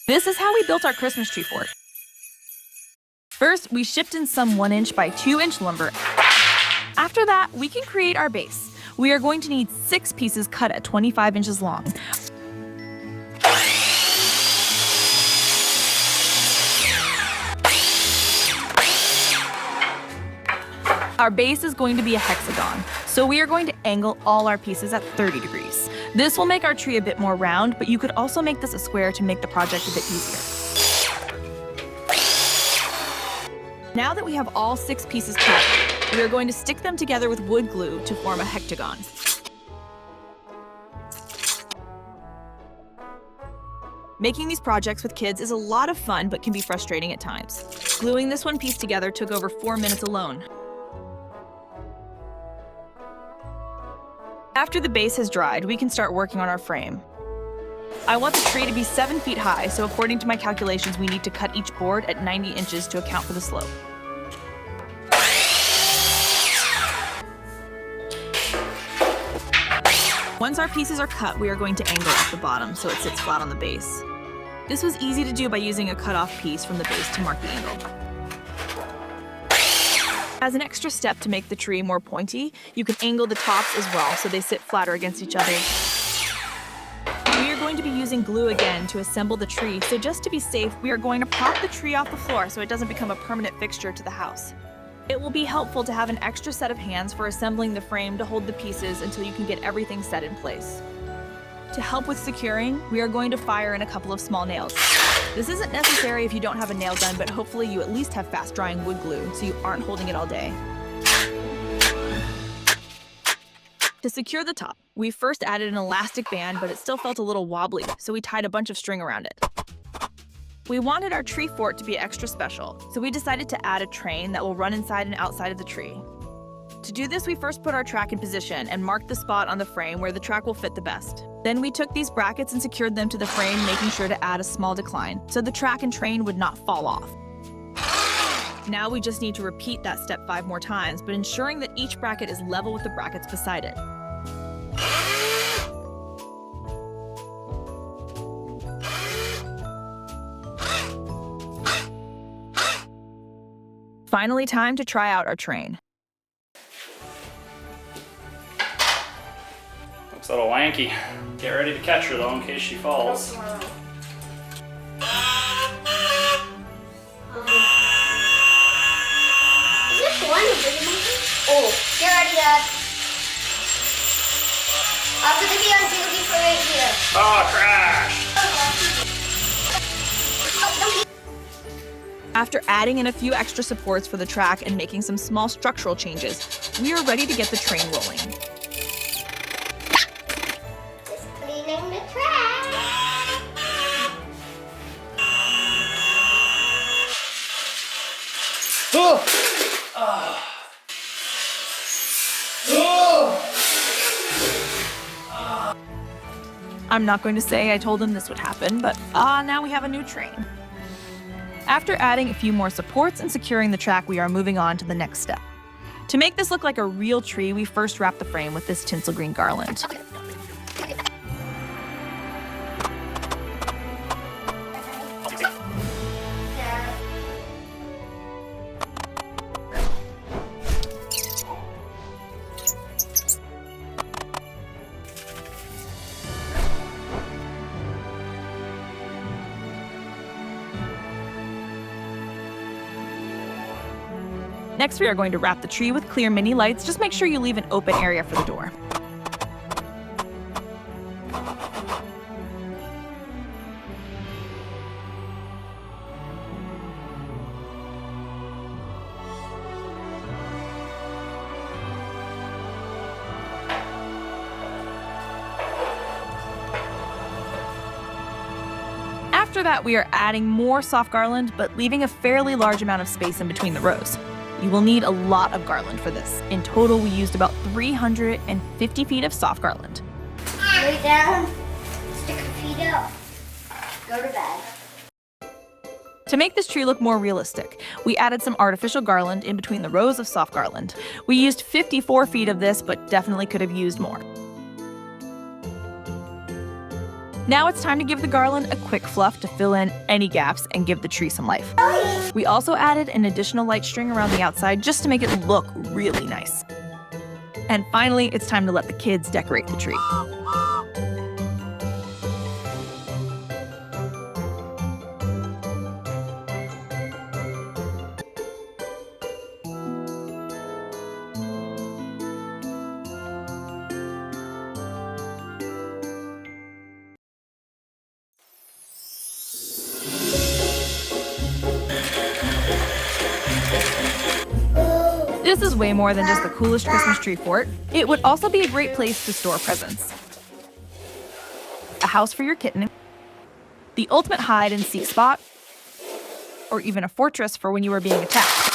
This is how we built our Christmas tree fort. First, we shipped in some 1-inch by 2-inch lumber. After that, we can create our base. We are going to need 6 pieces cut at 25 inches long. Our base is going to be a hexagon, so we are going to angle all our pieces at 30 degrees. This will make our tree a bit more round, but you could also make this a square to make the project a bit easier. Now that we have all 6 pieces cut, we are going to stick them together with wood glue to form a hectagon. Making these projects with kids is a lot of fun, but can be frustrating at times. Gluing this one piece together took over 4 minutes alone. After the base has dried, we can start working on our frame. I want the tree to be 7 feet high, so according to my calculations, we need to cut each board at 90 inches to account for the slope. Once our pieces are cut, we are going to angle at the bottom so it sits flat on the base. This was easy to do by using a cut-off piece from the base to mark the angle. As an extra step to make the tree more pointy, you can angle the tops as well so they sit flatter against each other. We are going to be using glue again to assemble the tree, so just to be safe, we are going to prop the tree off the floor so it doesn't become a permanent fixture to the house. It will be helpful to have an extra set of hands for assembling the frame to hold the pieces until you can get everything set in place. To help with securing, we are going to fire in a couple of small nails. This isn't necessary if you don't have a nail gun, but hopefully you at least have fast-drying wood glue so you aren't holding it all day. To secure the top, we first added an elastic band, but it still felt a little wobbly, so we tied a bunch of string around it. We wanted our tree fort to be extra special, so we decided to add a train that will run inside and outside of the tree. To do this, we first put our track in position and marked the spot on the frame where the track will fit the best. Then we took these brackets and secured them to the frame, making sure to add a small decline, so the track and train would not fall off. Now we just need to repeat that step 5 more times, but ensuring that each bracket is level with the brackets beside it. Finally, time to try out our train. Looks a little lanky. Get ready to catch her though in case she falls. Oh, get ready, Dad. After the video, I'm looking for right here. Oh, crash! After adding in a few extra supports for the track and making some small structural changes, we are ready to get the train rolling. Just cleaning the track. Oh! I'm not going to say I told him this would happen, but now we have a new train. After adding a few more supports and securing the track, we are moving on to the next step. To make this look like a real tree, we first wrap the frame with this tinsel green garland. Next, we are going to wrap the tree with clear mini lights. Just make sure you leave an open area for the door. After that, we are adding more soft garland, but leaving a fairly large amount of space in between the rows. You will need a lot of garland for this. In total, we used about 350 feet of soft garland. Lay down, stick your feet up, go to bed. To make this tree look more realistic, we added some artificial garland in between the rows of soft garland. We used 54 feet of this, but definitely could have used more. Now it's time to give the garland a quick fluff to fill in any gaps and give the tree some life. We also added an additional light string around the outside just to make it look really nice. And finally, it's time to let the kids decorate the tree. This is way more than just the coolest Christmas tree fort. It would also be a great place to store presents. A house for your kitten, the ultimate hide and seek spot, or even a fortress for when you are being attacked.